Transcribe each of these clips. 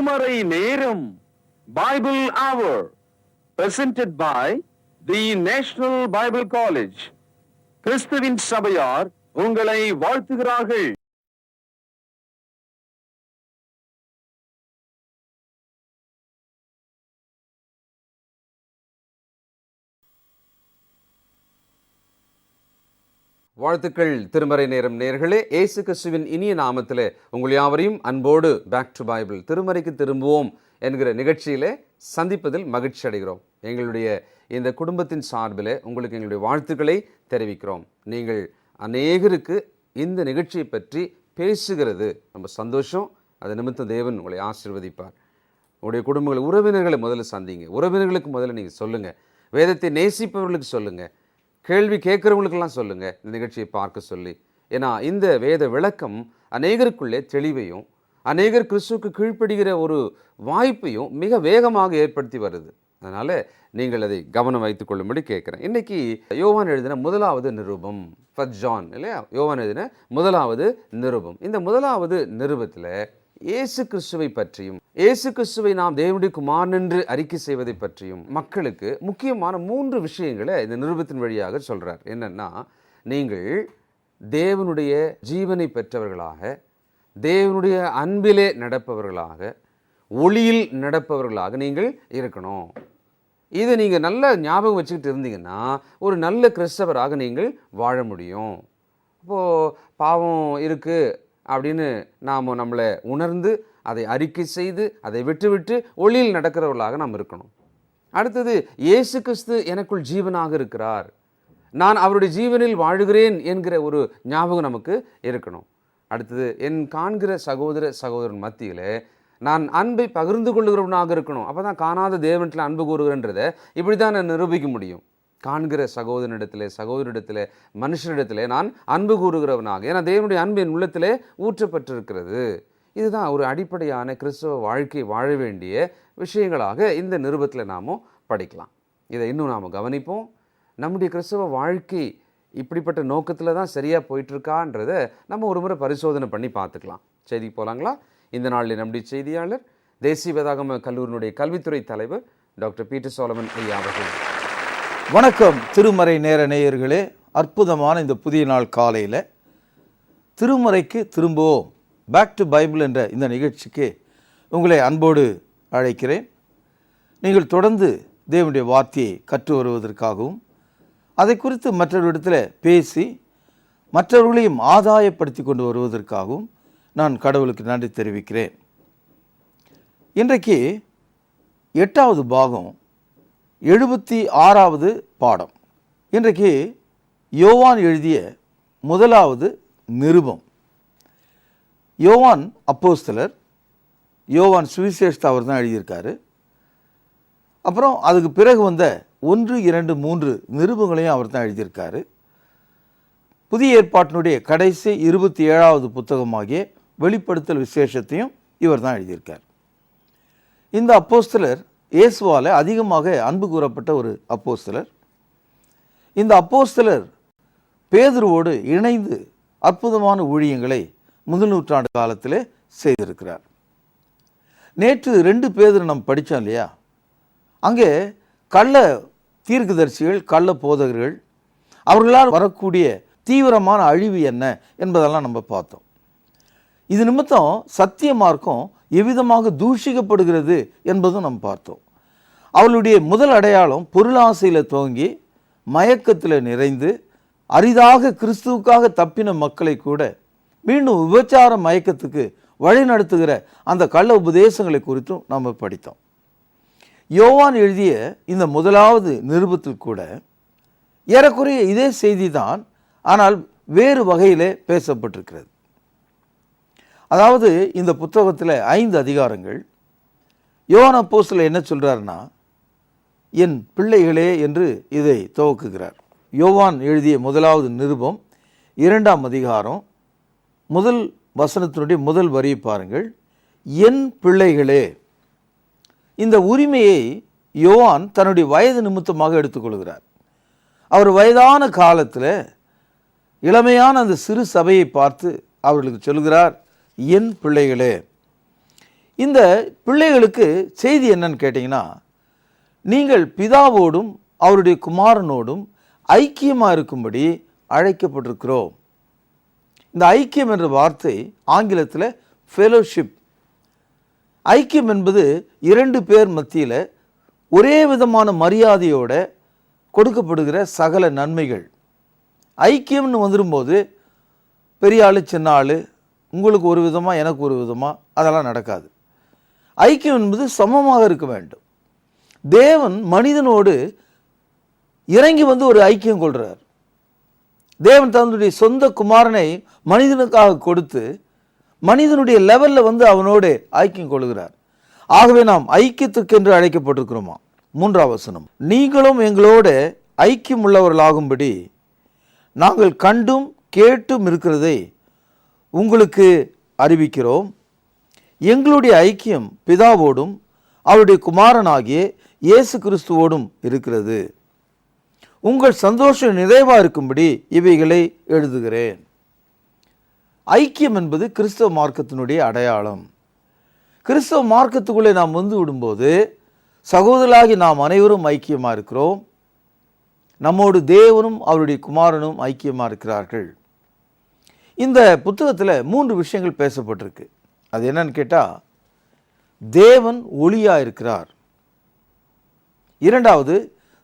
திருமறை நேரம் Bible hour presented by the National Bible College. கிறிஸ்துவின் சபையார் உங்களை வாழ்த்துகிறார்கள். வாழ்த்துக்கள். திருமறை நேரம் நேயர்களே, இயேசு கிறிஸ்துவின் இனிய நாமத்திலே உங்கள் யாவரையும் அன்போடு பேக் டு பைபிள் திருமறைக்கு திரும்புவோம் என்கிற நிகழ்ச்சியிலே சந்திப்பதில் மகிழ்ச்சி அடைகிறோம். எங்களுடைய இந்த குடும்பத்தின் சார்பில் உங்களுக்கு எங்களுடைய வாழ்த்துக்களை தெரிவிக்கிறோம். நீங்கள் அநேகருக்கு இந்த நிகழ்ச்சியை பற்றி பேசுகிறது ரொம்ப சந்தோஷம். அது நிமித்தம் தேவன் உங்களை ஆசீர்வதிப்பார். உங்களுடைய குடும்பங்களை, உறவினர்களை முதல்ல சந்திங்க. உறவினர்களுக்கு முதல்ல நீங்கள் சொல்லுங்கள். வேதத்தை நேசிப்பவர்களுக்கு சொல்லுங்கள். கேள்வி கேட்குறவங்களுக்கெல்லாம் சொல்லுங்கள் இந்த நிகழ்ச்சியை பார்க்க சொல்லி. ஏன்னா இந்த வேத விளக்கம் அநேகருக்குள்ளே தெளிவையும் அநேகர் கிறிஸ்துவுக்கு கீழ்ப்படுகிற ஒரு வாய்ப்பையும் மிக வேகமாக ஏற்படுத்தி வருது. அதனால் நீங்கள் அதை கவனம் வைத்துக் கொள்ளும்படி கேட்குறேன். இன்றைக்கி யோவான் எழுதின முதலாவது நிருபம், ஃபர்ஸ்ட் ஜான் இல்லையா, யோவான் எழுதின முதலாவது நிருபம். இந்த முதலாவது நிருபத்தில் இயேசு கிறிஸ்துவை பற்றியும் இயேசு கிறிஸ்துவை நாம் தேவனுடைய குமாரன் என்று அறிக்கை செய்வதை பற்றியும் மக்களுக்கு முக்கியமான 3 விஷயங்களை இந்த நிருபத்தின் வழியாக சொல்கிறார். என்னென்னா, நீங்கள் தேவனுடைய ஜீவனை பெற்றவர்களாக, தேவனுடைய அன்பிலே நடப்பவர்களாக, ஒளியில் நடப்பவர்களாக நீங்கள் இருக்கணும். இதை நீங்கள் நல்ல ஞாபகம் வச்சுக்கிட்டு இருந்தீங்கன்னா ஒரு நல்ல கிறிஸ்தவராக நீங்கள் வாழ முடியும். இப்போது பாவம் இருக்குது அப்படின்னு நாம் நம்மளை உணர்ந்து அதை அறிக்கை செய்து அதை விட்டு ஒளியில் நடக்கிறவர்களாக நாம் இருக்கணும். அடுத்தது, இயேசு கிறிஸ்து எனக்குள் ஜீவனாக இருக்கிறார், நான் அவருடைய ஜீவனில் வாழுகிறேன் என்கிற ஒரு ஞாபகம் நமக்கு இருக்கணும். அடுத்தது, என் காண்கிற சகோதரன் மத்தியில் நான் அன்பை பகிர்ந்து கொள்ளுகிறவனாக இருக்கணும். அப்போ தான் காணாத தேவனிடத்தில் அன்பு கூறுகிறன்றதை இப்படி தான் நான் நிரூபிக்க முடியும். காண்கிற சகோதரனிடத்தில் மனுஷனிடத்தில் நான் அன்பு கூறுகிறவனாக, ஏன்னா தேவனுடைய அன்பு என் உள்ளத்திலே ஊற்றப்பட்டிருக்கிறது. இதுதான் ஒரு அடிப்படையான கிறிஸ்தவ வாழ்க்கை வாழ வேண்டிய விஷயங்களாக இந்த நிருபத்தில் நாம் படிக்கலாம். இதை இன்னும் நாம் கவனிப்போம். நம்முடைய கிறிஸ்தவ வாழ்க்கை இப்படிப்பட்ட நோக்கத்தில் தான் சரியாக போயிட்டுருக்கான்றதை நம்ம ஒரு முறை பரிசோதனை பண்ணி பார்த்துக்கலாம். செய்தி போகலாங்களா? இந்த நாளில் நம்முடைய செய்தியாளர் தேசிய வேதாகம கல்லூரியினுடைய கல்வித்துறை தலைவர் டாக்டர் பீட்டர் சோலமன் ஐயா அவர்கள். வணக்கம் திருமறை நேர நேயர்களே. அற்புதமான இந்த புதிய நாள் காலையில் திருமறைக்கு திரும்புவோம், பேக் டு பைபிள் என்ற இந்த நிகழ்ச்சிக்கு உங்களை அன்போடு அழைக்கிறேன். நீங்கள் தொடர்ந்து தேவனுடைய வார்த்தையை கற்று வருவதற்காகவும் அதை குறித்து மற்றவர்களிடத்தில் பேசி மற்றவர்களையும் ஆதாயப்படுத்தி கொண்டு வருவதற்காகவும் நான் கடவுளுக்கு நன்றி தெரிவிக்கிறேன். இன்றைக்கு 8வது பாகம் 76வது பாடம். இன்றைக்கு யோவான் எழுதிய முதலாவது நிருபம். யோவான் அப்போஸ்தலர், யோவான் சுவிசேஷத்தை அவர் தான் எழுதியிருக்காரு. அப்புறம் அதுக்கு பிறகு வந்த 1, 2, 3 நிருபங்களையும் அவர் தான் எழுதியிருக்காரு. புதிய ஏற்பாட்டினுடைய கடைசி 27வது புத்தகமாகிய வெளிப்படுத்தல் விசேஷத்தையும் இவர் தான் எழுதியிருக்கார். இந்த அப்போஸ்தலர் இயேசுவால் அதிகமாக அன்பு கூறப்பட்ட ஒரு அப்போஸ்தலர். இந்த அப்போஸ்தலர் பேதுருவோடு இணைந்து அற்புதமான ஊழியங்களை முதல் நூற்றாண்டு காலத்தில் செய்திருக்கிறார். நேற்று 2 பேதுரு நம்ம படித்தோம் இல்லையா, அங்கே கள்ள தீர்க்கதரிசிகள், கள்ள போதகர்கள், அவர்களால் வரக்கூடிய தீவிரமான அழிவு என்ன என்பதெல்லாம் நம்ம பார்த்தோம். இது நிமித்தம் சத்திய மார்க்கம் எவ்விதமாக தூஷிக்கப்படுகிறது என்பதும் நம்ம பார்த்தோம். அவளுடைய முதல் அடையாளம் பொருளாசையில் துவங்கி மயக்கத்தில் நிறைந்து அரிதாக கிறிஸ்துவுக்காக தப்பின மக்களை கூட மீண்டும் விபச்சார மயக்கத்துக்கு வழி நடத்துகிற அந்த கள்ள உபதேசங்களை குறித்தும் நம்ம படித்தோம். யோவான் எழுதிய இந்த முதலாவது நிருபத்தில் கூட ஏறக்குறைய இதே செய்தி தான், ஆனால் வேறு வகையிலே பேசப்பட்டிருக்கிறது. அதாவது இந்த புத்தகத்தில் 5 அதிகாரங்கள். யோவான் அப்போஸ்தலர் என்ன சொல்கிறாருன்னா, என் பிள்ளைகளே என்று இதை துவக்குகிறார். யோவான் எழுதிய முதலாவது நிருபம் 2ஆம் அதிகாரம் முதல் வசனத்தினுடைய முதல் வரியை பாருங்கள். என் பிள்ளைகளே. இந்த உரிமையை யோவான் தன்னுடைய வயது நிமித்தமாக எடுத்துக்கொள்கிறார். அவர் வயதான காலத்தில் இளமையான அந்த சிறு சபையை பார்த்து அவர்களுக்கு சொல்கிறார், என் பிள்ளைகளே. இந்த பிள்ளைகளுக்கு செய்தி என்னன்னு கேட்டிங்கன்னா, நீங்கள் பிதாவோடும் அவருடைய குமாரனோடும் ஐக்கியமாக இருக்கும்படி அழைக்கப்பட்டிருக்கிறோம். இந்த ஐக்கியம் என்ற வார்த்தை ஆங்கிலத்தில் ஃபெலோஷிப். ஐக்கியம் என்பது இரண்டு பேர் மத்தியில் ஒரே விதமான மரியாதையோட கொடுக்கப்படுகிற சகல நன்மைகள். ஐக்கியம்னு வந்துடும்போது பெரிய ஆள் சின்ன ஆள், உங்களுக்கு ஒரு விதமாக எனக்கு ஒரு விதமாக, அதெல்லாம் நடக்காது. ஐக்கியம் என்பது சமமாக இருக்க வேண்டும். தேவன் மனிதனோடு இறங்கி வந்து ஒரு ஐக்கியம் கொள்கிறார். தேவன் தன்னுடைய சொந்த குமாரனை மனிதனுக்காக கொடுத்து மனிதனுடைய லெவலில் வந்து அவனோடு ஐக்கியம் கொள்கிறார். ஆகவே நாம் ஐக்கியத்துக்கென்று அழைக்கப்பட்டிருக்கிறோமா. 3ஆம் வசனம், நீங்களும் எங்களோடு ஐக்கியம் உள்ளவர்களாகும்படி நாங்கள் கண்டும் கேட்டும் இருக்கிறதை உங்களுக்கு அறிவிக்கிறோம். எங்களுடைய ஐக்கியம் பிதாவோடும் அவருடைய குமாரனாகிய இயேசு கிறிஸ்துவோடும் இருக்கிறது. உங்கள் சந்தோஷம் நிறைவாக இருக்கும்படி இவைகளை எழுதுகிறேன். ஐக்கியம் என்பது கிறிஸ்தவ மார்க்கத்தினுடைய அடையாளம். கிறிஸ்தவ மார்க்கத்துக்குள்ளே நாம் வந்து விடும்போது சகோதரர்களாகி நாம் அனைவரும் ஐக்கியமாக இருக்கிறோம். நம்மோடு தேவனும் அவருடைய குமாரனும் ஐக்கியமாக இருக்கிறார்கள். இந்த புத்தகத்தில் 3 விஷயங்கள் பேசப்பட்டிருக்கு. அது என்னன்னு கேட்டால், தேவன் ஒளியாக இருக்கிறார். 2வது,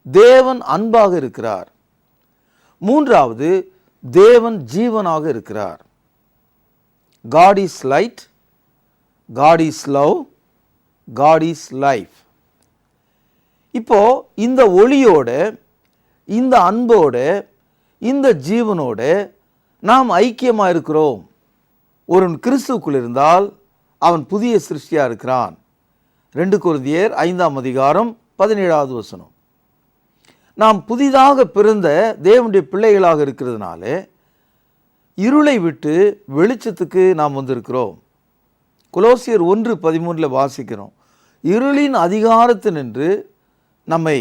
தேவன் அன்பாக இருக்கிறார். 3வது, தேவன் ஜீவனாக இருக்கிறார். God is light, God is love, God is life. இப்போ இந்த ஒளியோட, இந்த அன்போட, இந்த ஜீவனோட நாம் ஐக்கியமாக இருக்கிறோம். ஒருவன் கிறிஸ்துவுக்குள் இருந்தால் அவன் புதிய சிருஷ்டியாக இருக்கிறான். 2 கொரிந்தியர் 5ஆம் அதிகாரம் 17வது வசனம். நாம் புதிதாக பிறந்த தேவனுடைய பிள்ளைகளாக இருக்கிறதுனால இருளை விட்டு வெளிச்சத்துக்கு நாம் வந்திருக்கிறோம். கொலோசியர் 1:13 வாசிக்கிறோம், இருளின் அதிகாரத்தினின்று நம்மை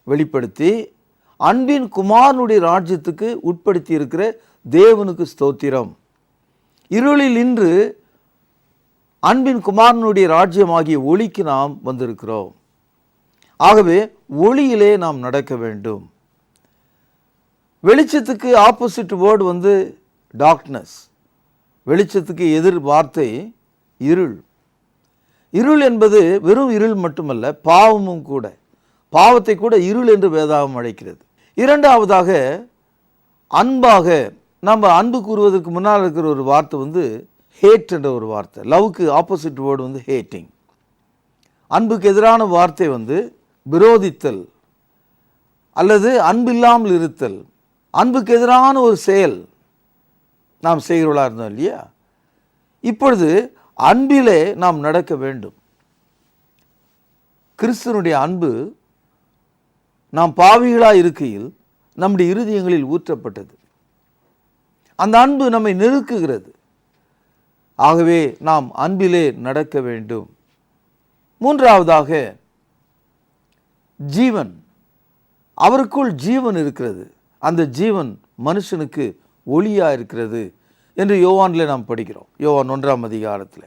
வெளிப்படுத்தி அன்பின் குமாரனுடைய ராஜ்யத்துக்கு உட்படுத்தி இருக்கிற தேவனுக்கு ஸ்தோத்திரம். இருளில் இன்று அன்பின் குமாரனுடைய ராஜ்யமாகிய ஒளிக்கு நாம் வந்திருக்கிறோம். ஆகவே ஒளியிலே நாம் நடக்க வேண்டும். வெளிச்சத்துக்கு ஆப்போசிட் வேர்டு வந்து டார்க்னஸ். வெளிச்சத்துக்கு எதிர் வார்த்தை இருள். இருள் என்பது வெறும் இருள் மட்டுமல்ல, பாவமும் கூட. பாவத்தை கூட இருள் என்று வேதாகம் அழைக்கிறது. 2வதாக அன்பாக, நம்ம அன்பு கூறுவதற்கு முன்னால் இருக்கிற ஒரு வார்த்தை வந்து ஹேட் என்ற ஒரு வார்த்தை. லவ்க்கு ஆப்போசிட் வேர்டு வந்து ஹேட்டிங். அன்புக்கு எதிரான வார்த்தை வந்து விரோதித்தல் அல்லது அன்பில்லாமல் இருத்தல். அன்புக்கு எதிரான ஒரு செயல் நாம் செய்கிறவர்களாக இருந்தோம் இல்லையா. இப்பொழுது அன்பிலே நாம் நடக்க வேண்டும். கிறிஸ்துவனுடைய அன்பு நாம் பாவிகளாக இருக்கையில் நம்முடைய இருதயங்களில் ஊற்றப்பட்டது. அந்த அன்பு நம்மை நெருக்குகிறது. ஆகவே நாம் அன்பிலே நடக்க வேண்டும். 3வதாக ஜீவன். அவருக்குள் ஜீவன் இருக்கிறது. அந்த ஜீவன் மனுஷனுக்கு ஒளியாக இருக்கிறது என்று யோவானில் நாம் படிக்கிறோம். யோவான் 1ஆம் அதிகாரத்தில்.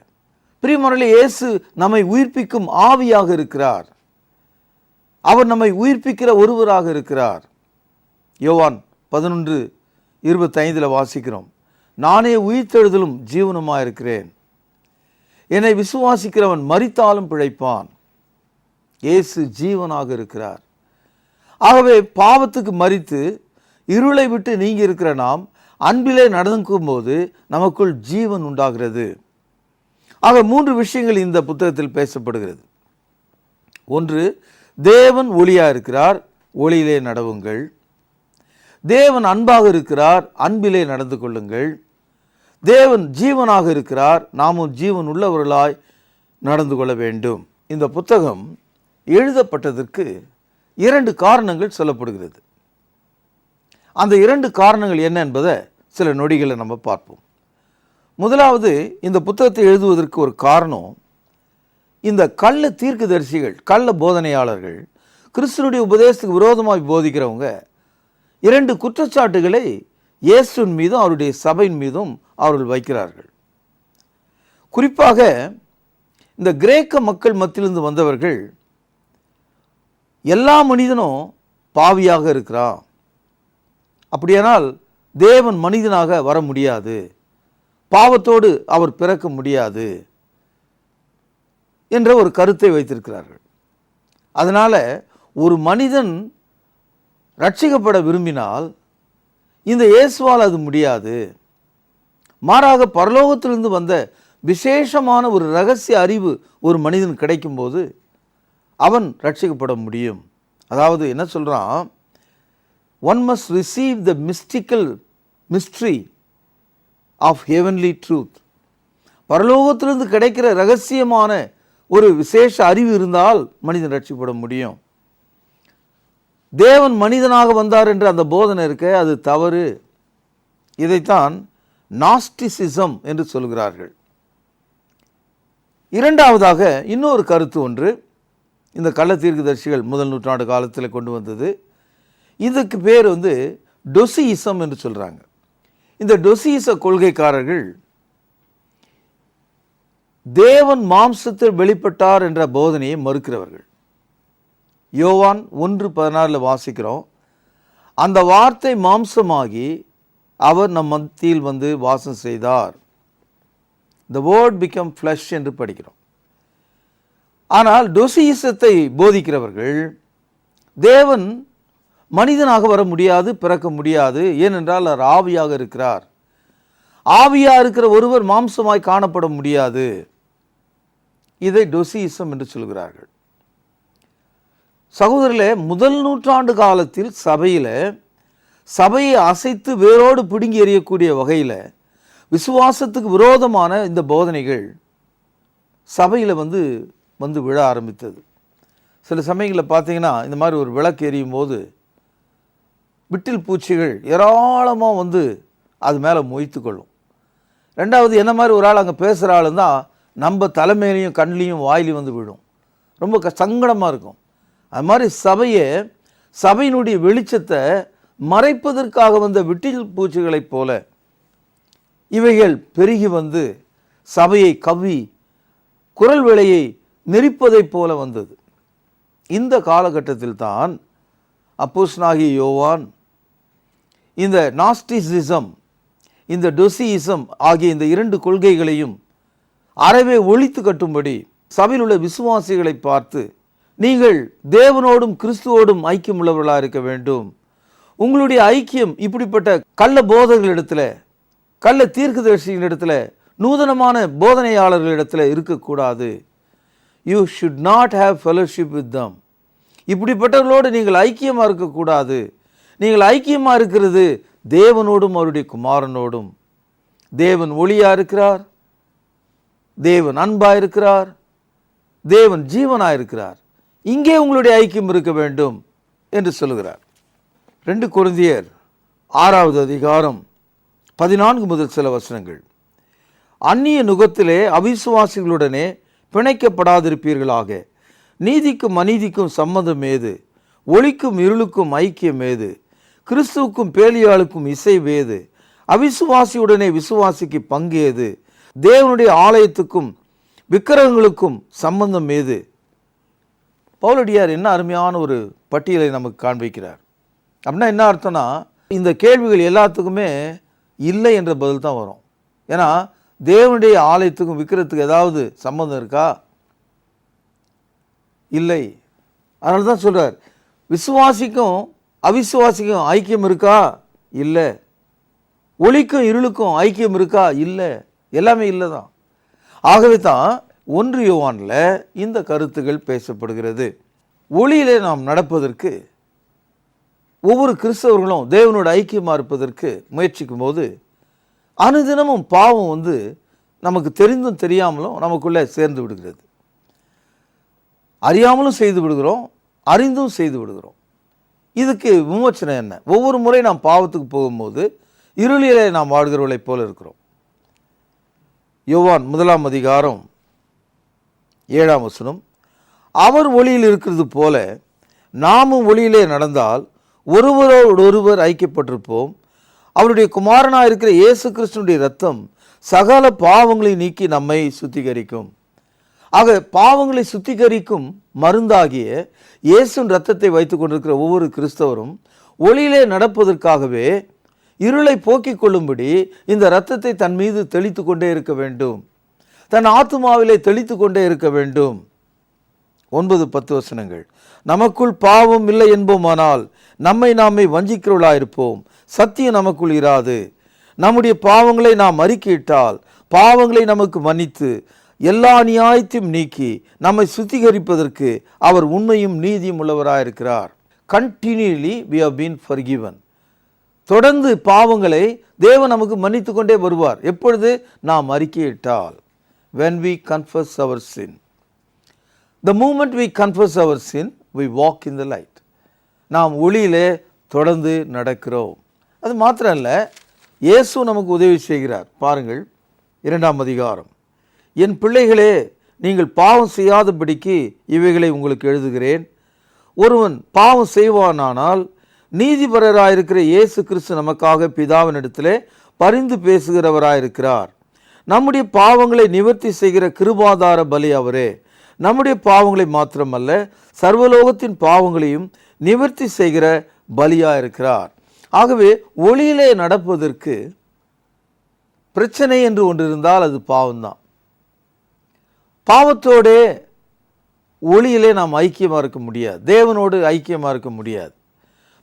பிரியமானவர்களே, இயேசு நம்மை உயிர்ப்பிக்கும் ஆவியாக இருக்கிறார். அவர் நம்மை உயிர்ப்பிக்கிற ஒருவராக இருக்கிறார். யோவான் 11:25 வாசிக்கிறோம், நானே உயிர்த்தெழுதலும் ஜீவனுமாக இருக்கிறேன். என்னை விசுவாசிக்கிறவன் மரித்தாலும் பிழைப்பான். இயேசு ஜீவனாக இருக்கிறார். ஆகவே பாவத்துக்கு மரித்து இருளை விட்டு நீங்கி இருக்கிற நாம் அன்பிலே நடக்கும் போது நமக்குள் ஜீவன் உண்டாகிறது. ஆக 3 விஷயங்கள் இந்த புத்தகத்தில் பேசப்படுகிறது. 1, தேவன் ஒளியாக இருக்கிறார், ஒளியிலே நடவுங்கள். தேவன் அன்பாக இருக்கிறார், அன்பிலே நடந்து கொள்ளுங்கள். தேவன் ஜீவனாக இருக்கிறார், நாமும் ஜீவன் உள்ளவர்களாய் நடந்து கொள்ள வேண்டும். இந்த புத்தகம் எழுதப்பட்டதற்கு 2 காரணங்கள் சொல்லப்படுகிறது. அந்த 2 காரணங்கள் என்ன என்பதை சில நொடிகளை நம்ம பார்ப்போம். முதலாவது, இந்த புத்தகத்தை எழுதுவதற்கு ஒரு காரணம், இந்த கள்ள தீர்க்கதரிசிகள், கள்ள போதனையாளர்கள், கிறிஸ்துவனுடைய உபதேசத்துக்கு விரோதமாக போதிக்கிறவங்க 2 குற்றச்சாட்டுகளை இயேசுவின் மீதும் அவருடைய சபையின் மீதும் அவர்கள் வைக்கிறார்கள். குறிப்பாக இந்த கிரேக்க மக்கள் மத்தியிலிருந்து வந்தவர்கள் எல்லா மனிதனும் பாவியாக இருக்கிறான், அப்படியானால் தேவன் மனிதனாக வர முடியாது, பாவத்தோடு அவர் பிறக்க முடியாது என்ற ஒரு கருத்தை வைத்திருக்கிறார்கள். அதனால ஒரு மனிதன் ரட்சிக்கப்பட விரும்பினால் இந்த இயேசுவால் அது முடியாது. மாறாக பரலோகத்திலிருந்து வந்த விசேஷமான ஒரு ரகசிய அறிவு ஒரு மனிதன் கிடைக்கும்போது அவன் ரட்சிக்கப்பட முடியும். அதாவது என்ன சொல்றான், one must receive the mystical mystery of heavenly truth. பரலோகத்திலிருந்து கிடைக்கிற ரகசியமான ஒரு விசேஷ அறிவு இருந்தால் மனிதன் ரட்சிக்கப்பட முடியும். தேவன் மனிதனாக வந்தார் என்ற அந்த போதனை இருக்க, அது தவறு. இதைத்தான் நாஸ்டிசிசம் என்று சொல்கிறார்கள். இரண்டாவதாக இன்னொரு கருத்து ஒன்று இந்த கள்ள தீர்க்கதரிசிகள் முதல் நூற்றாண்டு காலத்தில் கொண்டு வந்தது. இதுக்கு பேர் டொசியிசம் என்று சொல்றாங்க. இந்த டொசியிச கொள்கைக்காரர்கள் தேவன் மாம்சத்தில் வெளிப்பட்டார் என்ற போதனையை மறுக்கிறவர்கள். யோவான் 1:16 வாசிக்கிறோம், அந்த வார்த்தை மாம்சமாகி அவர் நம் மத்தியில் வாசம் செய்தார். The word became flesh என்று படிக்கிறோம். ஆனால் டொசியிசத்தை போதிக்கிறவர்கள் தேவன் மனிதனாக வர முடியாது, பிறக்க முடியாது, ஏனென்றால் அவர் ஆவியாக இருக்கிறார், ஆவியாக இருக்கிற ஒருவர் மாம்சமாய் காணப்பட முடியாது. இதை டொசியிசம் என்று சொல்கிறார்கள். சகோதரர்களே, முதல் நூற்றாண்டு காலத்தில் சபையை அசைத்து வேரோடு பிடுங்கி எறியக்கூடிய வகையில் விசுவாசத்துக்கு விரோதமான இந்த போதனைகள் சபையில் வந்து விழ ஆரம்பித்தது. சில சமயங்களில் பார்த்தீங்கன்னா இந்த மாதிரி ஒரு விளக்கு எரியும் போது விட்டில் பூச்சிகள் ஏராளமாக அது மேலே மொய்த்து கொள்ளும். ரெண்டாவது, என்ன மாதிரி ஒரு ஆள் அங்கே பேசுகிற ஆள் தான் நம்ம தலைமையிலையும் கண்ணிலையும் வாயிலையும் விழும். ரொம்ப சங்கடமாக இருக்கும். அது மாதிரி சபையினுடைய வெளிச்சத்தை மறைப்பதற்காக வந்த விட்டில் பூச்சிகளைப் போல இவைகள் பெருகி சபையை கவ்வி குரல் விலையை நெரிப்பதைப் போல வந்தது. இந்த காலகட்டத்தில் தான் அப்போஸ்தலனாகிய யோவான் இந்த நாஸ்டிசிசம், இந்த டொசியிசம் ஆகிய இந்த இரண்டு கொள்கைகளையும் அறவே ஒழித்து கட்டும்படி சபையில் உள்ள விசுவாசிகளை பார்த்து, நீங்கள் தேவனோடும் கிறிஸ்துவோடும் ஐக்கியம் உள்ளவர்களாக இருக்க வேண்டும். உங்களுடைய ஐக்கியம் இப்படிப்பட்ட கள்ள போதகர்களிடத்தில், கள்ள தீர்க்கதரிசிகளிடத்தில், நூதனமான போதனையாளர்களிடத்தில் இருக்கக்கூடாது. You should not have fellowship with them. இப்படிப்பட்டவர்களோடு நீங்கள் ஐக்கியமாக இருக்கக்கூடாது. நீங்கள் ஐக்கியமாக இருக்கிறது தேவனோடும் அவருடைய குமாரனோடும். தேவன் ஒளியாக இருக்கிறார், தேவன் அன்பாக இருக்கிறார், தேவன் ஜீவனாக இருக்கிறார். இங்கே உங்களுடைய ஐக்கியம் இருக்க வேண்டும் என்று சொல்லுகிறார். 2 கொரிந்தியர் 6வது அதிகாரம் 14 முதல் சில வசனங்கள். அந்நிய நுகத்திலே அவிசுவாசிகளுடனே பிணைக்கப்படாதிருப்பீர்களாக. நீதிக்கும் அநீதிக்கும் சம்மதம் ஏது? ஒளிக்கும் இருளுக்கும் ஐக்கியம் ஏது? கிறிஸ்துவுக்கும் பேலியாளுக்கும் இசைவேது? அவிசுவாசியுடனே விசுவாசிக்கு பங்கு ஏது? தேவனுடைய ஆலயத்துக்கும் விக்கிரகங்களுக்கும் சம்பந்தம் ஏது? பவுலடியார் என்ன அருமையான ஒரு பட்டியலை நமக்கு காண்பிக்கிறார். அப்படின்னா என்ன அர்த்தம்னா, இந்த கேள்விகள் எல்லாத்துக்குமே இல்லை என்ற பதில் தான் வரும். ஏன்னா தேவனுடைய ஆலயத்துக்கும் விக்கிரகத்துக்கு ஏதாவது சம்பந்தம் இருக்கா? இல்லை. அதனால தான் சொல்றார், விசுவாசிக்கும் அவிசுவாசிக்கும் ஐக்கியம் இருக்கா? இல்லை. ஒளிக்கும் இருளுக்கும் ஐக்கியம் இருக்கா? இல்லை. எல்லாமே இல்லை தான். ஆகவே தான் 1 யோவானில் இந்த கருத்துகள் பேசப்படுகிறது. ஒளியிலே நாம் நடப்பதற்கு ஒவ்வொரு கிறிஸ்தவர்களும் தேவனோட ஐக்கியமாக இருப்பதற்கு முயற்சிக்கும் போது அனுதினமும் பாவம் நமக்கு தெரிந்தும் தெரியாமலும் நமக்குள்ளே சேர்ந்து விடுகிறது. அறியாமலும் செய்து விடுகிறோம், அறிந்தும் செய்து விடுகிறோம். இதுக்கு விமோச்சனம் என்ன? ஒவ்வொரு முறை நாம் பாவத்துக்கு போகும்போது இருளிலே நாம் வாழ்கிறவர்களைப் போல இருக்கிறோம். யோவான் 1 அதிகாரம் 7ஆம் வசனம், அவர் ஒளியில் இருக்கிறது போல நாமும் ஒளியிலே நடந்தால் ஒருவரோடு ஒருவர் ஐக்கியப்பட்டிருப்போம். அவருடைய குமாரனாக இருக்கிற இயேசு கிறிஸ்துனுடைய இரத்தம் சகல பாவங்களை நீக்கி நம்மை சுத்திகரிக்கும். ஆக பாவங்களை சுத்திகரிக்கும் மருந்தாகிய இயேசுவின் இரத்தத்தை வைத்துக் கொண்டிருக்கிற ஒவ்வொரு கிறிஸ்தவரும் ஒளியிலே நடப்பதற்காகவே இருளை போக்கிக் கொள்ளும்படி இந்த இரத்தத்தை தன் மீது தெளித்து கொண்டே இருக்க வேண்டும், தன் ஆத்துமாவிலே தெளித்து கொண்டே இருக்க வேண்டும். 9-10 வசனங்கள். நமக்குள் பாவம் இல்லை என்போமானால் நம்மை நாமே வஞ்சிக்கிறவர்களாயிருப்போம், சத்தியம் நமக்குள் இராது. நம்முடைய பாவங்களை நாம் அறிக்கையிட்டால் பாவங்களை நமக்கு மன்னித்து எல்லா நியாயத்தையும் நீக்கி நம்மை சுத்திகரிப்பதற்கு அவர் உண்மையும் நீதியும் உள்ளவராயிருக்கிறார். Continually we have been forgiven. தொடர்ந்து பாவங்களை தேவன் நமக்கு மன்னித்து கொண்டே வருவார். எப்பொழுது? நாம் அறிக்கையிட்டால். When we confess our sin. The moment we confess our sin, we walk in the light. நாம் ஒளியிலே தொடர்ந்து நடக்கிறோம். அது மாத்திரம் அல்ல, இயேசு நமக்கு உதவி செய்கிறார். பாருங்கள், 2ஆம் அதிகாரம். என் பிள்ளைகளே, நீங்கள் பாவம் செய்யாதபடிக்கு இவைகளை உங்களுக்கு எழுதுகிறேன். ஒருவன் பாவம் செய்வானானால் நீதிபரராயிருக்கிற இயேசு கிறிஸ்து நமக்காக பிதாவினிடத்திலே பரிந்து பேசுகிறவராயிருக்கிறார். நம்முடைய பாவங்களை நிவர்த்தி செய்கிற கிருபாதார பலி அவரே. நம்முடைய பாவங்களை மாத்திரமல்ல, சர்வலோகத்தின் பாவங்களையும் நிவர்த்தி செய்கிற பலியாயிருக்கிறார். ஆகவே ஒளியிலே நடப்பதற்கு பிரச்சனை என்று ஒன்று இருந்தால் அது பாவம்தான். பாவத்தோடே ஒளியிலே நாம் ஐக்கியமாக இருக்க முடியாது, தேவனோடு ஐக்கியமாக இருக்க முடியாது.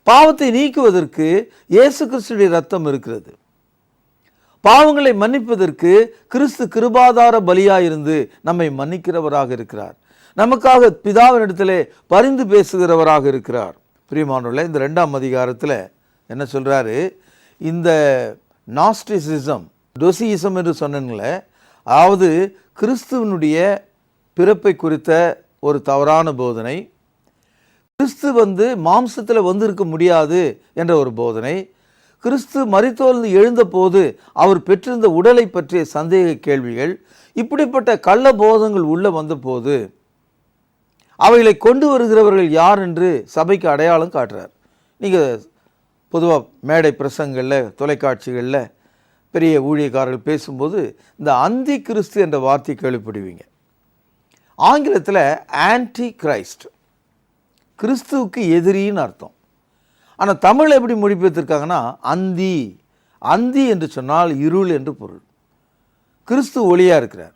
பாவத்தை நீக்குவதற்கு இயேசு கிறிஸ்துவின் இரத்தம் இருக்கிறது. பாவங்களை மன்னிப்பதற்கு கிறிஸ்து கிருபாதார பலியாயிருந்து நம்மை மன்னிக்கிறவராக இருக்கிறார். நமக்காக பிதாவினிடத்திலே பரிந்து பேசுகிறவராக இருக்கிறார். பிரியமானவர்களே, இந்த 2ஆம் அதிகாரத்தில் என்ன சொல்றாரு? இந்த நாஸ்டிசிசம், டொசியிசம் என்று சொன்னீங்களே, அதாவது கிறிஸ்துவனுடைய பிறப்பை குறித்த ஒரு தவறான போதனை, கிறிஸ்து மாம்சத்தில் வந்திருக்க முடியாது என்ற ஒரு போதனை, கிறிஸ்து மரித்தோர்ந்து எழுந்த போது அவர் பெற்றிருந்த உடலை பற்றிய சந்தேக கேள்விகள், இப்படிப்பட்ட கள்ள போதங்கள் உள்ள வந்த போது அவைகளை கொண்டு வருகிறவர்கள் யார் என்று சபைக்கு அடையாளம் காட்டுறார். நீங்கள் பொதுவாக மேடை பிரசங்களில், தொலைக்காட்சிகளில் பெரிய ஊழியக்காரர்கள் பேசும்போது இந்த அந்தி கிறிஸ்து என்ற வார்த்தை கேள்விப்படுவீங்க. ஆங்கிலத்தில் ஆன்டி கிரைஸ்ட், கிறிஸ்துவுக்கு எதிரின்னு அர்த்தம். ஆனால் தமிழ் எப்படி மொழிபெயர்த்திருக்காங்கன்னா அந்தி. அந்தி என்று சொன்னால் இருள் என்று பொருள். கிறிஸ்து ஒளியாக இருக்கிறார்,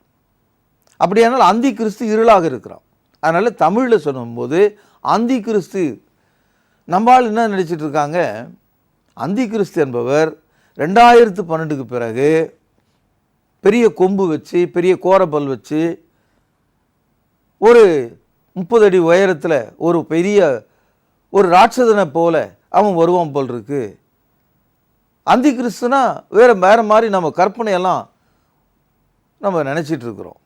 அப்படியானால் அந்தி கிறிஸ்து இருளாக இருக்கிறான். அதனால் தமிழில் சொல்லும்போது அந்தி கிறிஸ்து, நம்மால் என்ன நினச்சிட்டு இருக்காங்க, அந்தி கிறிஸ்து என்பவர் 2012க்கு பிறகு பெரிய கொம்பு வச்சு, பெரிய கோரப்பல் வச்சு, ஒரு 30 அடி உயரத்தில் ஒரு பெரிய ஒரு ராட்சதனை போல அவன் வருவான் போல் இருக்கு. அந்தி கிறிஸ்துனா வேற மாதிரி நம்ம கற்பனையெல்லாம் நம்ம நினச்சிட்டு இருக்கிறோம்.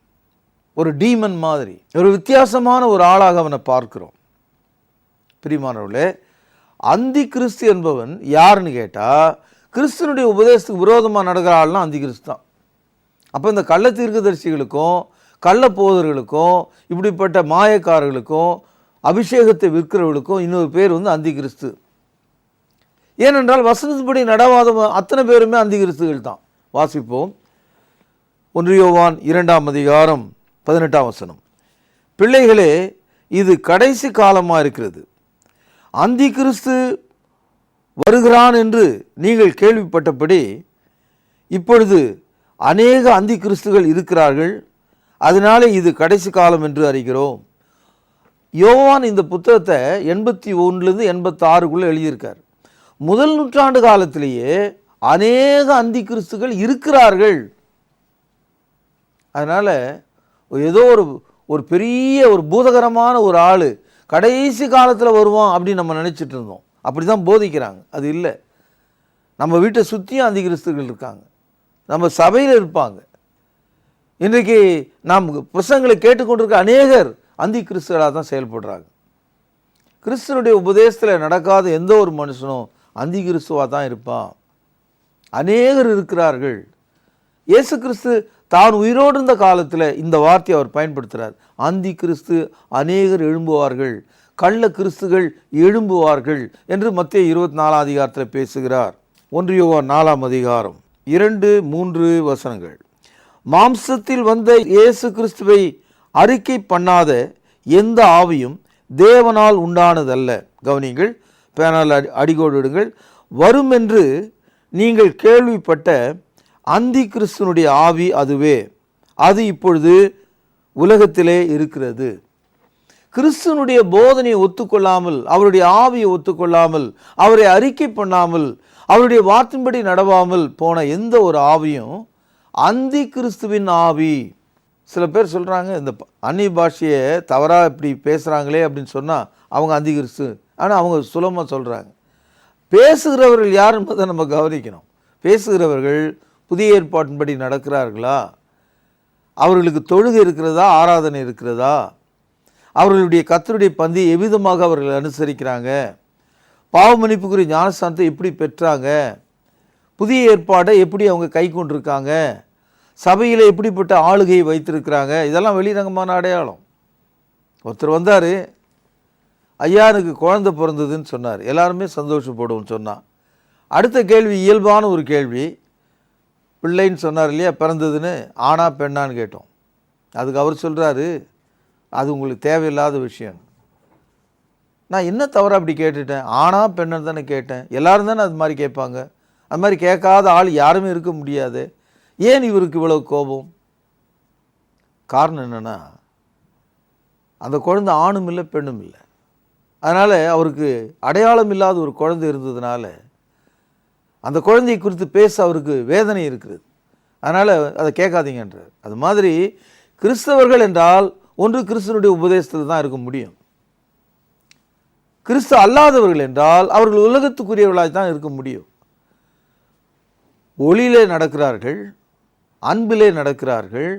ஒரு டீமன் மாதிரி, ஒரு வித்தியாசமான ஒரு ஆளாக அவனை பார்க்கிறோம். பிரியமானவர்களே, அந்தி கிறிஸ்து என்பவன் யாருன்னு கேட்டால், கிறிஸ்துவனுடைய உபதேசத்துக்கு விரோதமாக நடக்கிற ஆள்னா அந்தி கிறிஸ்து தான். அப்போ இந்த கள்ள தீர்க்கதரிசிகளுக்கும் கள்ள போதர்களுக்கும் இப்படிப்பட்ட மாயக்காரர்களுக்கும் அபிஷேகத்தை விற்கிறவர்களுக்கும் இன்னொரு பேர் அந்தி கிறிஸ்து. ஏனென்றால் வசனத்தின்படி நடவாத அத்தனை பேருமே அந்தி கிறிஸ்துகள் தான். வாசிப்போம். 1 யோவான் 2ஆம் அதிகாரம் 18ஆம் வசனம். பிள்ளைகளே, இது கடைசி காலமாக இருக்கிறது. அந்தி கிறிஸ்து வருகிறான் என்று நீங்கள் கேள்விப்பட்டபடி இப்பொழுது அநேக அந்தி கிறிஸ்துகள் இருக்கிறார்கள். அதனாலே இது கடைசி காலம் என்று அறிகிறோம். யோவான் இந்த புத்தகத்தை 81லேருந்து 86க்குள்ளே எழுதியிருக்கார். முதல் நூற்றாண்டு காலத்திலேயே அநேக அந்தி கிறிஸ்துகள் இருக்கிறார்கள். அதனால் ஏதோ ஒரு பெரிய ஒரு பூதகரமான ஒரு ஆள் கடைசி காலத்தில் வருவான் அப்படின்னு நம்ம நினச்சிட்டு இருந்தோம். அப்படி தான் போதிக்கிறாங்க. அது இல்லை. நம்ம வீட்டை சுற்றியும் அந்தி கிறிஸ்துகள் இருக்காங்க, நம்ம சபையில் இருப்பாங்க. இன்றைக்கு நாம் பிரசங்களை கேட்டுக்கொண்டிருக்க அநேகர் அந்தி கிறிஸ்துவலாக தான் செயல்படுறாங்க. கிறிஸ்துவனுடைய உபதேசத்தில் நடக்காத எந்த ஒரு மனுஷனும் அந்தி கிறிஸ்துவாக தான் இருப்பான். அநேகர் இருக்கிறார்கள். இயேசு கிறிஸ்து தான் உயிரோடு இருந்த காலத்தில் இந்த வார்த்தையை அவர் பயன்படுத்துகிறார். அந்தி கிறிஸ்து அநேகர் எழும்புவார்கள், கள்ள கிறிஸ்துகள் எழும்புவார்கள் என்று மத்தேயு 24ஆம் அதிகாரத்தில் பேசுகிறார். 1 யோவான் 4ஆம் அதிகாரம் 2-3 வசனங்கள். மாம்சத்தில் வந்த இயேசு கிறிஸ்துவை அறிக்கை பண்ணாத எந்த ஆவியும் தேவனால் உண்டானதல்ல. கவனிங்கள், பேனால் அடிகோடிடுங்கள். வரும் என்று நீங்கள் கேள்விப்பட்ட அந்தி கிறிஸ்துனுடைய ஆவி அதுவே, அது இப்பொழுது உலகத்திலே இருக்கிறது. கிறிஸ்துனுடைய போதனையை ஒத்துக்கொள்ளாமல், அவருடைய ஆவியை ஒத்துக்கொள்ளாமல், அவரை அறிக்கை பண்ணாமல், அவருடைய வார்த்தையின்படி நடவாமல் போன எந்த ஒரு ஆவியும் அந்தி கிறிஸ்துவின் ஆவி. சில பேர் சொல்கிறாங்க, இந்த அந்நிய பாஷையை தவறாக இப்படி பேசுகிறாங்களே அப்படின்னு சொன்னால் அவங்க அந்தி கிறிஸ்து. ஆனால் அவங்க சுலபமாக சொல்கிறாங்க. பேசுகிறவர்கள் யார் என்பதை நம்ம கவனிக்கணும். பேசுகிறவர்கள் புதிய ஏற்பாட்டின்படி நடக்கிறார்களா? அவர்களுக்கு தொழுகை இருக்கிறதா? ஆராதனை இருக்கிறதா? அவர்களுடைய கர்த்தருடைய பந்தியை எவ்விதமாக அவர்கள் அனுசரிக்கிறாங்க? பாவ மன்னிப்புக்குரிய ஞானஸ்தானத்தை எப்படி பெற்றாங்க? புதிய ஏற்பாடை எப்படி அவங்க கை கொண்டிருக்காங்க? சபையில் எப்படிப்பட்ட ஆளுகையை வைத்திருக்கிறாங்க? இதெல்லாம் வெளிரங்கமான அடையாளம். ஒருத்தர் வந்தார், ஐயா எனக்கு குழந்தை பிறந்ததுன்னு சொன்னார். எல்லாருமே சந்தோஷப்படுவோம்னு சொன்னான். அடுத்த கேள்வி இயல்பான ஒரு கேள்வி, பிள்ளைன்னு சொன்னார் இல்லையா, பிறந்ததுன்னு, ஆனா பெண்ணான்னு கேட்டோம். அதுக்கு அவர் சொல்கிறாரு, அது உங்களுக்கு தேவையில்லாத விஷயம். நான் என்ன தவறாக அப்படி கேட்டுட்டேன்? ஆனா பெண்ணன்னு தானே கேட்டேன். எல்லாரும் தானே அது மாதிரி கேட்பாங்க. அது மாதிரி கேட்காத ஆள் யாருமே இருக்க முடியாது. ஏன் இவருக்கு இவ்வளவு கோபம்? காரணம் என்னென்னா, அந்த குழந்தை ஆணும் இல்லை பெண்ணும் இல்லை. அதனால் அவருக்கு அடையாளம் இல்லாத ஒரு குழந்தை இருந்ததுனால அந்த குழந்தையை குறித்து பேச அவருக்கு வேதனை இருக்கிறது. அதனால் அதை கேட்காதீங்கன்றார். அது மாதிரி கிறிஸ்தவர்கள் என்றால் ஒன்று கிறிஸ்துவனுடைய உபதேசத்தில் தான் இருக்க முடியும். கிறிஸ்து அல்லாதவர்கள் என்றால் அவர்கள் உலகத்துக்குரியவர்களாக தான் இருக்க முடியும். ஒளியிலே நடக்கிறார்கள், அன்பிலே நடக்கிறார்கள்,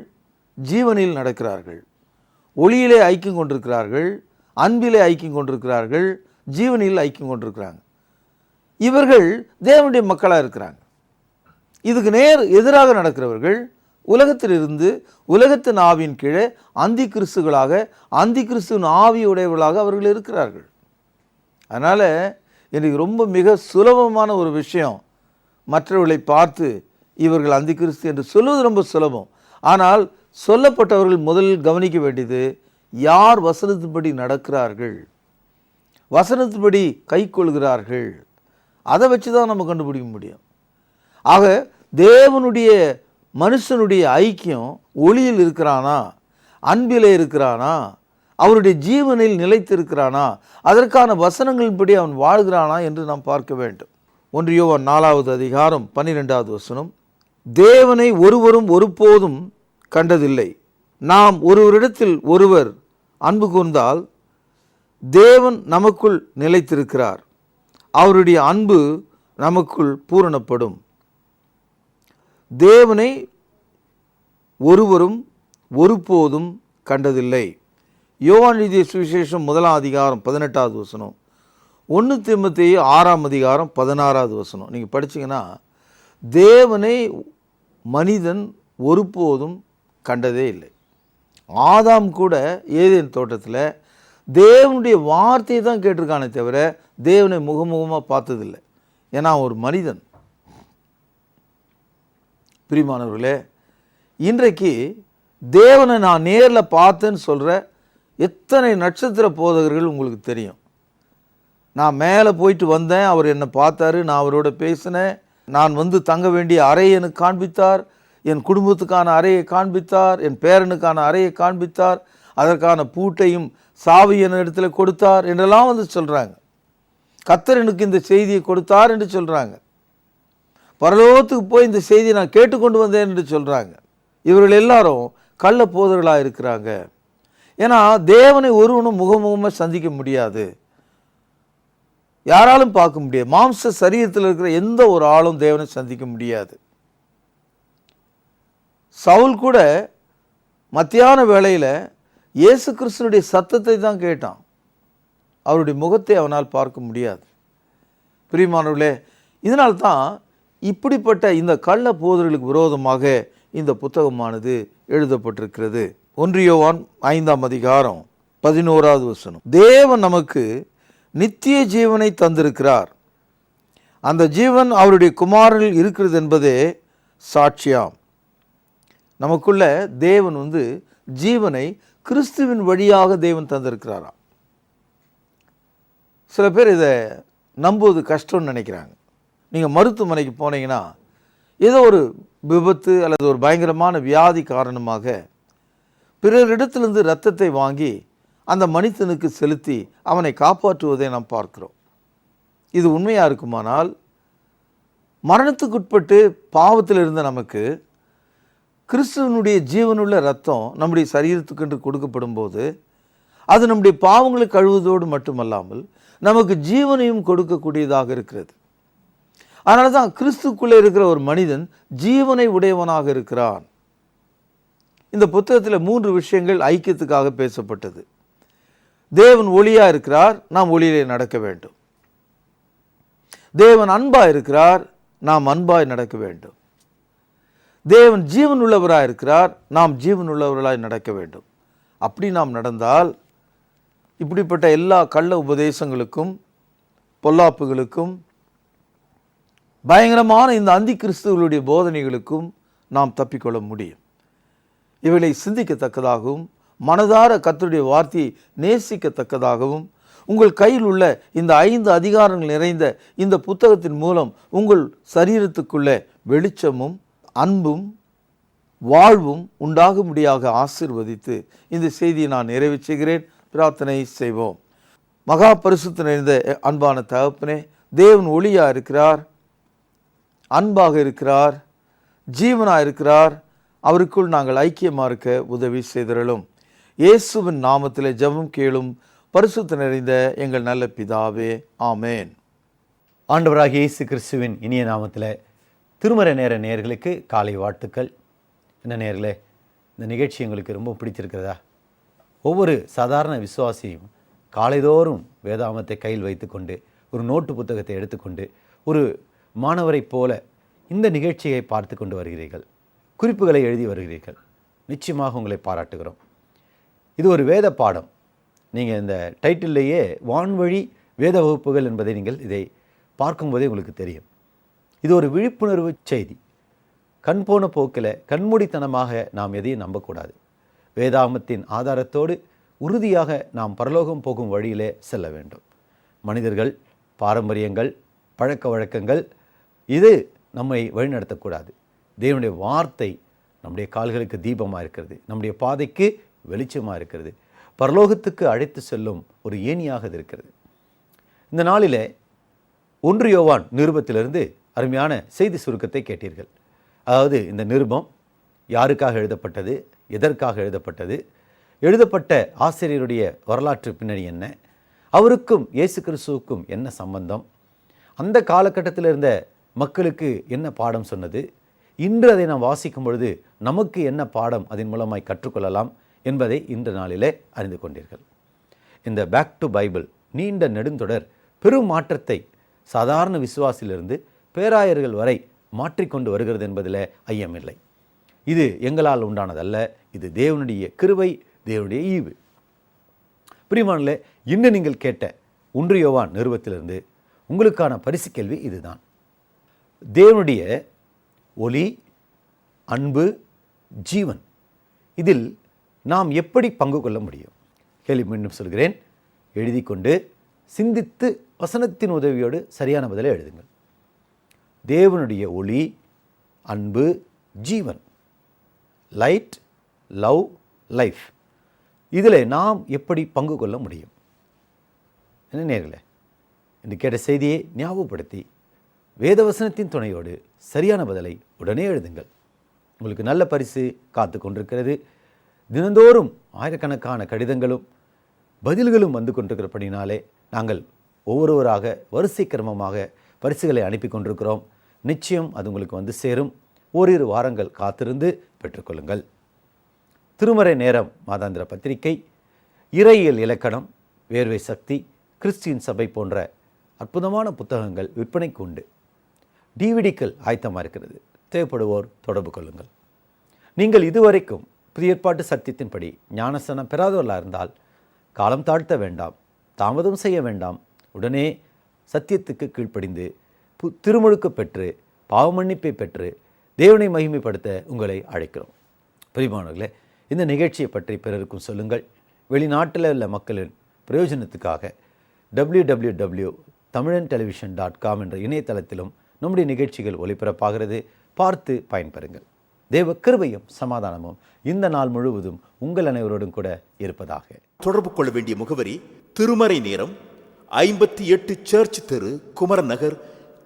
ஜீவனில் நடக்கிறார்கள். ஒளியிலே ஐக்கியம் கொண்டிருக்கிறார்கள், அன்பிலே ஐக்கியம் கொண்டிருக்கிறார்கள், ஜீவனில் ஐக்கியம் கொண்டிருக்கிறாங்க. இவர்கள் தேவனுடைய மக்களாக இருக்கிறாங்க. இதுக்கு நேர் எதிராக நடக்கிறவர்கள் உலகத்திலிருந்து உலகத்தின் ஆவியின் கீழே அந்தி கிறிஸ்துகளாக, அந்தி கிறிஸ்துவின் ஆவியுடையவர்களாக அவர்கள் இருக்கிறார்கள். அதனால் எனக்கு ரொம்ப மிக சுலபமான ஒரு விஷயம், மற்றவர்களை பார்த்து இவர்கள் அந்தி கிறிஸ்து என்று சொல்வது ரொம்ப சுலபம். ஆனால் சொல்லப்பட்டவர்கள் முதலில் கவனிக்க வேண்டியது, யார் வசனத்தின்படி நடக்கிறார்கள், வசனத்தின்படி கை கொள்கிறார்கள், அதை வச்சு தான் நம்ம கண்டுபிடிக்க முடியும். ஆக தேவனுடைய மனுஷனுடைய ஐக்கியம் ஒளியில் இருக்கிறானா, அன்பிலே இருக்கிறானா, அவருடைய ஜீவனில் நிலைத்திருக்கிறானா, அதற்கான வசனங்களின்படி அவன் வாழ்கிறானா என்று நாம் பார்க்க வேண்டும். 1 யோவான் 4வது அதிகாரம் 12வது வசனம், தேவனை ஒருவரும் ஒருபோதும் கண்டதில்லை. நாம் ஒருவரிடத்தில் ஒருவர் அன்பு கூர்ந்தால் தேவன் நமக்குள் நிலைத்திருக்கிறார், அவருடைய அன்பு நமக்குள் பூரணப்படும். தேவனை ஒருவரும் ஒருபோதும் கண்டதில்லை. யோவான் எழுதிய சுவிசேஷம் 1ஆம் அதிகாரம் 18வது வசனம், 1 தீமோத்தேயு 6ஆம் அதிகாரம் 16வது வசனம் நீங்கள் படிச்சீங்கன்னா, தேவனை மனிதன் ஒருபோதும் கண்டதே இல்லை. ஆதாம் கூட ஏதேன் தோட்டத்தில் தேவனுடைய வார்த்தையை தான் கேட்டிருக்கானே தவிர தேவனை முகமுகமாக பார்த்ததில்லை. ஏன்னா ஒரு மனிதன். பிரியமானவர்களே, இன்றைக்கு தேவனை நான் நேரில் பார்த்தேன்னு சொல்கிற எத்தனை நட்சத்திர போதகர்கள் உங்களுக்கு தெரியும். நான் மேலே போயிட்டு வந்தேன், அவர் என்னை பார்த்தாரு, நான் அவரோட பேசினேன், நான் வந்து தங்க வேண்டிய அறையை எனக்கு காண்பித்தார், என் குடும்பத்துக்கான அறையை காண்பித்தார், என் பேரனுக்கான அறையை காண்பித்தார், அதற்கான பூட்டையும் சாவி என் இடத்துல கொடுத்தார் என்றெல்லாம் வந்து சொல்கிறாங்க. கர்த்தர் எனக்கு இந்த செய்தியை கொடுத்தார் என்று சொல்கிறாங்க. பரலோகத்துக்கு போய் இந்த செய்தியை நான் கேட்டுக்கொண்டு வந்தேன் என்று சொல்கிறாங்க. இவர்கள் எல்லாரும் கள்ள போதர்களாக இருக்கிறாங்க. ஏன்னா தேவனை ஒருவனும் முகமுகமாக சந்திக்க முடியாது, யாராலும் பார்க்க முடியாது. மாம்ச சரீரத்தில் இருக்கிற எந்த ஒரு ஆளும் தேவனை சந்திக்க முடியாது. சவுல் கூட மத்தியான வேளையில் இயேசு கிறிஸ்துனுடைய சத்தத்தை தான் கேட்டான், அவருடைய முகத்தை அவனால் பார்க்க முடியாது. பிரியமானவர்களே, இதனால்தான் இப்படிப்பட்ட இந்த கள்ள போதர்களுக்கு விரோதமாக இந்த புத்தகமானது எழுதப்பட்டிருக்கிறது. 1 யோவான் 5ஆம் அதிகாரம் 11வது வசனம், தேவன் நமக்கு நித்திய ஜீவனை தந்திருக்கிறார், அந்த ஜீவன் அவருடைய குமாரனில் இருக்கிறது என்பதே சாட்சியாம். நமக்குள்ள தேவன் ஜீவனை கிறிஸ்துவின் வழியாக தேவன் தந்திருக்கிறாராம். சில பேர் இதை நம்புவது கஷ்டம்னு நினைக்கிறாங்க. நீங்கள் மருத்துவமனைக்கு போனீங்கன்னா ஏதோ ஒரு விபத்து அல்லது ஒரு பயங்கரமான வியாதி காரணமாக பிறரிடத்திலிருந்து இரத்தத்தை வாங்கி அந்த மனிதனுக்கு செலுத்தி அவனை காப்பாற்றுவதை நாம் பார்க்கிறோம். இது உண்மையாக இருக்குமானால் மரணத்துக்குட்பட்டு பாவத்தில் இருந்த நமக்கு கிறிஸ்துவனுடைய ஜீவனுள்ள இரத்தம் நம்முடைய சரீரத்துக்கென்று கொடுக்கப்படும் போது அது நம்முடைய பாவங்களை கழுவுவதோடு மட்டுமல்லாமல் நமக்கு ஜீவனையும் கொடுக்கக்கூடியதாக இருக்கிறது. அதனால தான் கிறிஸ்துக்குள்ளே இருக்கிற ஒரு மனிதன் ஜீவனை உடையவனாக இருக்கிறான். இந்த புத்தகத்தில் 3 விஷயங்கள் ஐக்கியத்துக்காக பேசப்பட்டது. தேவன் ஒளியாக இருக்கிறார், நாம் ஒளியிலே நடக்க வேண்டும். தேவன் அன்பாக இருக்கிறார், நாம் அன்பாய் நடக்க வேண்டும். தேவன் ஜீவன் உள்ளவராக இருக்கிறார், நாம் ஜீவன் உள்ளவர்களாய் நடக்க வேண்டும். அப்படி நாம் நடந்தால் இப்படிப்பட்ட எல்லா கள்ள உபதேசங்களுக்கும் பொல்லாப்புகளுக்கும் பயங்கரமான இந்த அந்தி கிறிஸ்துவர்களுடைய போதனைகளுக்கும் நாம் தப்பிக்கொள்ள முடியும். இவைகளை சிந்திக்கத்தக்கதாகவும் மனதார கர்த்தருடைய வார்த்தையை நேசிக்கத்தக்கதாகவும் உங்கள் கையில் உள்ள இந்த 5 அதிகாரங்கள் நிறைந்த இந்த புத்தகத்தின் மூலம் உங்கள் சரீரத்துக்குள்ளே வெளிச்சமும் அன்பும் வாழ்வும் உண்டாகும்படியாக ஆசீர்வதித்து இந்த செய்தியை நான் நிறைவு செய்கிறேன். பிரார்த்தனை செய்வோம். மகா பரிசுத்த நிறைந்த அன்பான தகப்பனே, தேவன் ஒளியாக இருக்கிறார், அன்பாக இருக்கிறார், ஜீவனாக இருக்கிறார். அவருக்குள் நாங்கள் ஐக்கியமாக இருக்க உதவி செய்தருளும். இயேசுவின் நாமத்திலே ஜெபம் கேளும் பரிசுத்த நிறைந்த எங்கள் நல்ல பிதாவே, ஆமேன். ஆண்டவராகிய இயேசு கிறிஸ்துவின் இனிய நாமத்தில் திருமறை நேர நேயர்களுக்கு காலை வாழ்த்துக்கள். என்ன நேயர்களே, இந்த நிகழ்ச்சி உங்களுக்கு ரொம்ப பிடிச்சிருக்கிறதா? ஒவ்வொரு சாதாரண விசுவாசியும் காலைதோறும் வேதாகமத்தை கையில் வைத்துக்கொண்டு ஒரு நோட்டு புத்தகத்தை எடுத்துக்கொண்டு ஒரு மாணவரைப் போல இந்த நிகழ்ச்சியை பார்த்து கொண்டு வருகிறீர்கள், குறிப்புகளை எழுதி வருகிறீர்கள். நிச்சயமாக உங்களை பாராட்டுகிறோம். இது ஒரு வேத பாடம். நீங்கள் இந்த டைட்டில்லையே வான்வழி வேத வகுப்புகள் என்பதை நீங்கள் இதை பார்க்கும்போதே உங்களுக்கு தெரியும். இது ஒரு விழிப்புணர்வு செய்தி. கண் போன போக்கில் கண்மூடித்தனமாக நாம் எதையும் நம்பக்கூடாது. வேதாகமத்தின் ஆதாரத்தோடு உறுதியாக நாம் பரலோகம் போகும் வழியிலே செல்ல வேண்டும். மனிதர்கள், பாரம்பரியங்கள், பழக்க வழக்கங்கள் இது நம்மை வழிநடத்தக்கூடாது. தேவனுடைய வார்த்தை நம்முடைய கால்களுக்கு தீபமாக இருக்கிறது, நம்முடைய பாதைக்கு வெளிச்சமாக இருக்கிறது, பரலோகத்துக்கு அழைத்து செல்லும் ஒரு ஏணியாக இது இருக்கிறது. இந்த நாளில் 1 யோவான் நிருபத்திலிருந்து அருமையான செய்தி சுருக்கத்தை கேட்டீர்கள். அதாவது இந்த நிருபம் யாருக்காக எழுதப்பட்டது, எதற்காக எழுதப்பட்டது, எழுதப்பட்ட ஆசிரியருடைய வரலாற்று பின்னணி என்ன, அவருக்கும் இயேசு கிறிஸ்துவுக்கும் என்ன சம்பந்தம், அந்த காலகட்டத்தில் இருந்த மக்களுக்கு என்ன பாடம் சொன்னது, இன்று அதை நாம் வாசிக்கும் பொழுது நமக்கு என்ன பாடம் அதன் மூலமாய் கற்றுக்கொள்ளலாம் என்பதை இன்று நாளிலே அறிந்து கொண்டீர்கள். இந்த பேக் டு பைபிள் நீண்ட நெடுந்தொடர் பெரும் மாற்றத்தை சாதாரண விசுவாசிலிருந்து பேராயர்கள் வரை மாற்றிக்கொண்டு வருகிறது என்பதில் ஐயமில்லை. இது எங்களால் உண்டானதல்ல, இது தேவனுடைய கிருபை, தேவனுடைய ஈவு. பிரியமானவர்களே, இன்னும் நீங்கள் கேட்ட 1 யோவான் நிருபத்திலிருந்து உங்களுக்கான பரிசு கேள்வி இதுதான். தேவனுடைய ஒளி, அன்பு, ஜீவன் இதில் நாம் எப்படி பங்கு கொள்ள முடியும்? கேள்வி மீண்டும் சொல்கிறேன். எழுதி கொண்டு சிந்தித்து வசனத்தின் உதவியோடு சரியான பதிலை எழுதுங்கள். தேவனுடைய ஒளி, அன்பு, ஜீவன், லைட், லவ், லைஃப் இதில் நாம் எப்படி பங்கு கொள்ள முடியும்? என்ன நேயர்களே, என்று கேட்ட செய்தியை ஞாபகப்படுத்தி வேதவசனத்தின் துணையோடு சரியான பதிலை உடனே எழுதுங்கள். உங்களுக்கு நல்ல பரிசு காத்து கொண்டிருக்கிறது. தினந்தோறும் ஆயிரக்கணக்கான கடிதங்களும் பதில்களும் வந்து கொண்டிருக்கிறபடினாலே நாங்கள் ஒவ்வொருவராக வரிசை கிரமமாக பரிசுகளை அனுப்பி கொண்டிருக்கிறோம். நிச்சயம் அது உங்களுக்கு வந்து சேரும். ஓரிரு வாரங்கள் காத்திருந்து பெற்றுக்கொள்ளுங்கள். திருமறை நேரம் மாதாந்திர பத்திரிகை, இறையியல் இலக்கணம், வேர்வை சக்தி, கிறிஸ்டியன் சபை போன்ற அற்புதமான புத்தகங்கள் விற்பனைக்கு உண்டு. டிவிடிக்கள் ஆயத்தமாக இருக்கிறது. தேவைப்படுவோர் தொடர்பு கொள்ளுங்கள். நீங்கள் இதுவரைக்கும் புதிய ஏற்பாட்டு சத்தியத்தின்படி ஞானஸ்நானம் பெறாதவர்களாக இருந்தால் காலம் தாழ்த்த வேண்டாம், தாமதம் செய்ய வேண்டாம். உடனே சத்தியத்துக்கு கீழ்ப்படிந்து திருமுழுக்கு பெற்று பாவமன்னிப்பை பெற்று தேவனை மகிமைப்படுத்த உங்களை அழைக்கிறோம். பிரியமானவர்களே, இந்த நிகழ்ச்சியை பற்றி பிறருக்கும் சொல்லுங்கள். வெளிநாட்டில் உள்ள மக்களின் பிரயோஜனத்துக்காக www.tamizhantelevision.com என்ற இணையதளத்திலும் நம்முடைய நிகழ்ச்சிகள் ஒளிபரப்பாகிறது. பார்த்து பயன்பெறுங்கள். தேவ கிருபையும் சமாதானமும் இந்த நாள் முழுவதும் உங்கள் அனைவரோடும் கூட இருப்பதாக. தொடர்பு கொள்ள வேண்டிய முகவரி: திருமறை நேரம், 58 சர்ச் தெரு, குமரன் நகர்,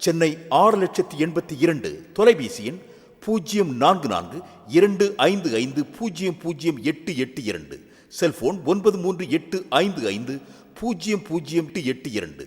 சென்னை 6,82,000. தொலைபேசி எண் 044255000882. செல்போன் 9385500882.